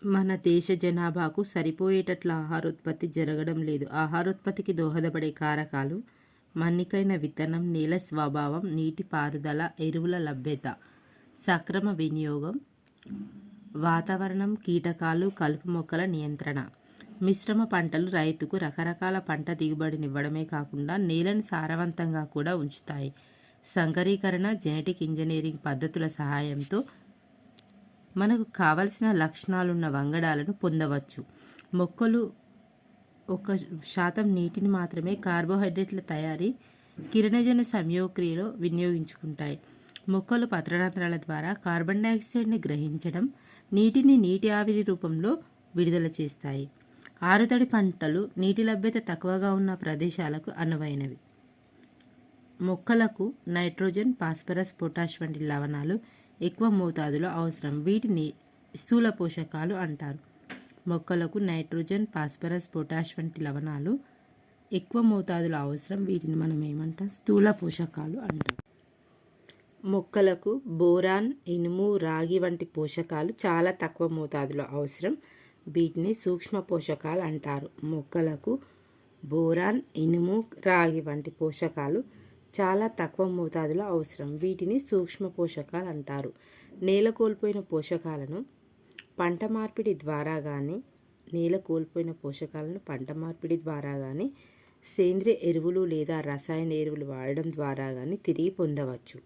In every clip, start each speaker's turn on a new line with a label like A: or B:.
A: మన దేశ జనాభాకు సరిపోయేటట్ల ఆహారోత్పత్తి జరగడం లేదు. ఆహారోత్పత్తికి దోహదపడే కారకాలు మన్నికైన విత్తనం, నేల స్వభావం, నీటి పారుదల, ఎరువుల లభ్యత, సక్రమ వినియోగం, వాతావరణం, కీటకాలు, కలుపు మొక్కల నియంత్రణ. మిశ్రమ పంటలు రైతుకు రకరకాల పంట దిగుబడినివ్వడమే కాకుండా నేలను సారవంతంగా కూడా ఉంచుతాయి. సంకరీకరణ, జెనెటిక్ ఇంజనీరింగ్ పద్ధతుల సహాయంతో మనకు కావలసిన లక్షణాలున్న వంగడాలను పొందవచ్చు. మొక్కలు 1% నీటిని మాత్రమే కార్బోహైడ్రేట్ల తయారీ, కిరణజన సంయోగక్రియలో వినియోగించుకుంటాయి. మొక్కలు పత్రరంధ్రాల ద్వారా కార్బన్ డైఆక్సైడ్ని గ్రహించడం, నీటిని నీటి ఆవిరి రూపంలో విడుదల చేస్తాయి. ఆరుతడి పంటలు నీటి లభ్యత తక్కువగా ఉన్న ప్రదేశాలకు అనువైనవి. మొక్కలకు నైట్రోజన్, ఫాస్ఫరస్, పొటాష్ వంటి లవణాలు ఎక్కువ మోతాదులో అవసరం. వీటిని స్థూల పోషకాలు అంటారు. మొక్కలకు నైట్రోజన్, ఫాస్ఫరస్, పొటాష్ వంటి లవణాలు ఎక్కువ మోతాదులో అవసరం. వీటిని మనం ఏమంటాం? స్థూల పోషకాలు అంటాం. మొక్కలకు బోరాన్, ఇనుము, రాగి వంటి పోషకాలు చాలా తక్కువ మోతాదులో అవసరం. వీటిని సూక్ష్మ పోషకాలు అంటారు. మొక్కలకు బోరాన్, ఇనుము, రాగి వంటి పోషకాలు చాలా తక్కువ మోతాదులో అవసరం. వీటిని సూక్ష్మ పోషకాలు అంటారు. నేల కోల్పోయిన పోషకాలను పంట మార్పిడి ద్వారా కానీ సేంద్రియ ఎరువులు లేదా రసాయన ఎరువులు వాడడం ద్వారా కానీ తిరిగి పొందవచ్చు.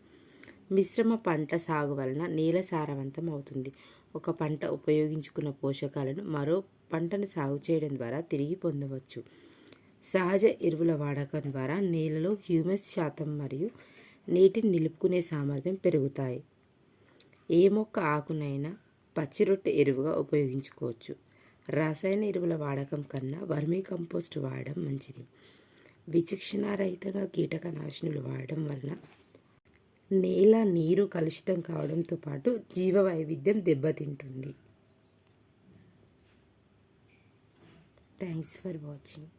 A: మిశ్రమ పంట సాగు వలన నేల సారవంతం అవుతుంది. ఒక పంట ఉపయోగించుకున్న పోషకాలను మరో పంటను సాగు చేయడం ద్వారా తిరిగి పొందవచ్చు. సహజ ఎరువుల వాడకం ద్వారా నేలలో హ్యూమస్ శాతం మరియు నీటిని నిలుపుకునే సామర్థ్యం పెరుగుతాయి. ఏ మొక్క ఆకునైనా పచ్చి రొట్టె ఎరువుగా ఉపయోగించుకోవచ్చు. రసాయన ఎరువుల వాడకం కన్నా వర్మీ కంపోస్ట్ వాడడం మంచిది. విచక్షణారహితంగా కీటకనాశినులు వాడడం వలన నేల, నీరు కలుషితం కావడంతో పాటు జీవ వైవిధ్యం దెబ్బతింటుంది. Thanks for watching.